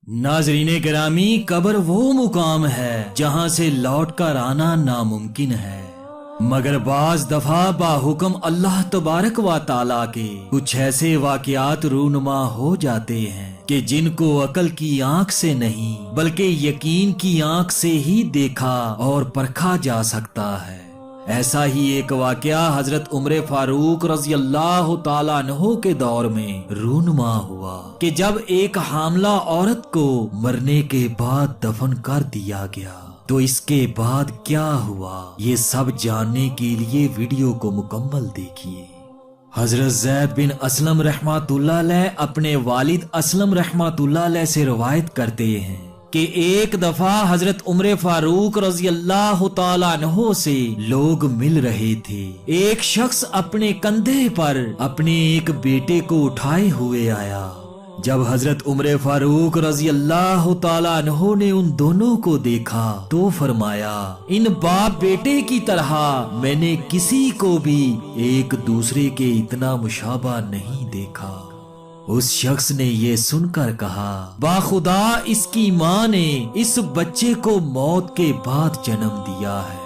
नाज़रीन गिरामी, कब्र वो मुकाम है जहाँ से लौट कर आना नामुमकिन है, मगर बाज दफा बाहुक्म अल्लाह तबारक व ताला के कुछ ऐसे वाक़यात रूनुमा हो जाते हैं कि जिनको अकल की आंख से नहीं बल्कि यकीन की आंख से ही देखा और परखा जा सकता है। ऐसा ही एक वाकया हजरत उमर फारूक रज़ी अल्लाह ताला अन्हो के दौर में रूनुमा हुआ कि जब एक हामला औरत को मरने के बाद दफन कर दिया गया तो इसके बाद क्या हुआ, ये सब जानने के लिए वीडियो को मुकम्मल देखिए। हजरत ज़ैद बिन असलम रहमतुल्लाह अलैह अपने वालिद असलम रहमतुल्लाह अलैह से रवायत करते हैं कि एक दफा हजरत उमर फारूक रज़ी अल्लाह ताला अन्हो से लोग मिल रहे थे। एक शख्स अपने कंधे पर अपने एक बेटे को उठाए हुए आया। जब हजरत उमर फारूक रज़ी अल्लाह ताला अन्हो ने उन दोनों को देखा तो फरमाया, इन बाप बेटे की तरह मैंने किसी को भी एक दूसरे के इतना मुशाबा नहीं देखा। उस शख्स ने ये सुनकर कहा, बाखुदा इसकी माँ ने इस बच्चे को मौत के बाद जन्म दिया है।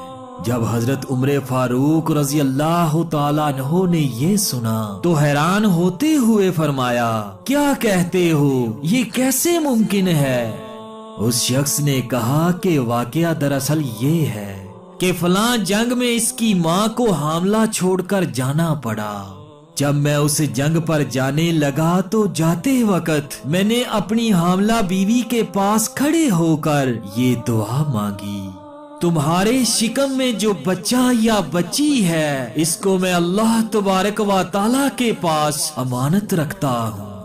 जब हजरत उमर फारूक रज़ी अल्लाह ताला अन्हो ने ये सुना तो हैरान होते हुए फरमाया, क्या कहते हो, ये कैसे मुमकिन है? उस शख्स ने कहा कि वाकया दरअसल ये है कि फलां जंग में इसकी माँ को हामला छोड़कर जाना पड़ा। जब मैं उस जंग पर जाने लगा तो जाते वक्त मैंने अपनी हामला बीवी के पास खड़े होकर ये दुआ मांगी, तुम्हारे शिकम में जो बच्चा या बच्ची है इसको मैं अल्लाह तबारक व ताला के पास अमानत रखता हूँ।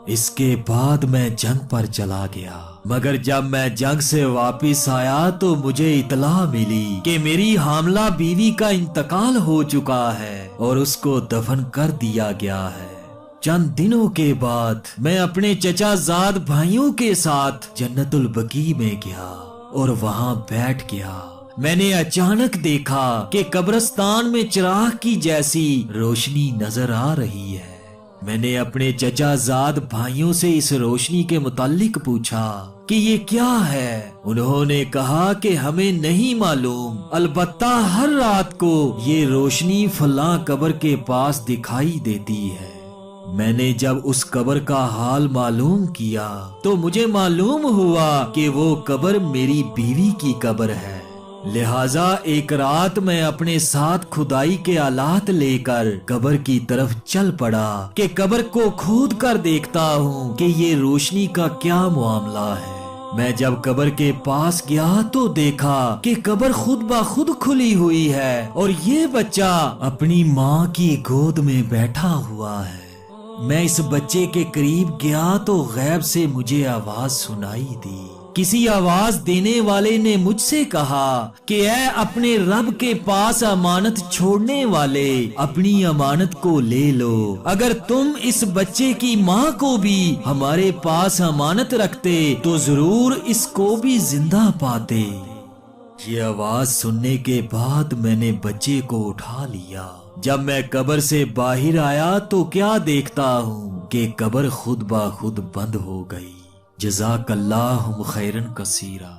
इसके बाद मैं जंग पर चला गया, मगर जब मैं जंग से वापस आया तो मुझे इतला मिली कि मेरी हामला बीवी का इंतकाल हो चुका है और उसको दफन कर दिया गया है। चंद दिनों के बाद मैं अपने चचा जाद भाइयों के साथ जन्नतुल बकी में गया और वहां बैठ गया। मैंने अचानक देखा कि कब्रिस्तान में चिराग की जैसी रोशनी नजर आ रही है। मैंने अपने चचा जाद भाइयों से इस रोशनी के मुतालिक पूछा कि ये क्या है। उन्होंने कहा कि हमें नहीं मालूम, अलबत्ता हर रात को ये रोशनी फलां कब्र के पास दिखाई देती है। मैंने जब उस कब्र का हाल मालूम किया तो मुझे मालूम हुआ कि वो कब्र मेरी बीवी की कब्र है। लिहाजा एक रात मैं अपने साथ खुदाई के आलात लेकर कब्र की तरफ चल पड़ा कि कब्र को खोद कर देखता हूँ कि ये रोशनी का क्या मामला है। मैं जब कब्र के पास गया तो देखा कि कब्र खुद ब खुद खुली हुई है और ये बच्चा अपनी माँ की गोद में बैठा हुआ है। मैं इस बच्चे के करीब गया तो गैब से मुझे आवाज सुनाई दी। किसी आवाज देने वाले ने मुझसे कहा कि ऐ अपने रब के पास अमानत छोड़ने वाले, अपनी अमानत को ले लो। अगर तुम इस बच्चे की माँ को भी हमारे पास अमानत रखते तो जरूर इसको भी जिंदा पाते। ये आवाज सुनने के बाद मैंने बच्चे को उठा लिया। जब मैं कब्र से बाहर आया तो क्या देखता हूँ कि कब्र खुद ब खुद बंद हो गई। जज़ाकल्लाहु खैरन कसीरा।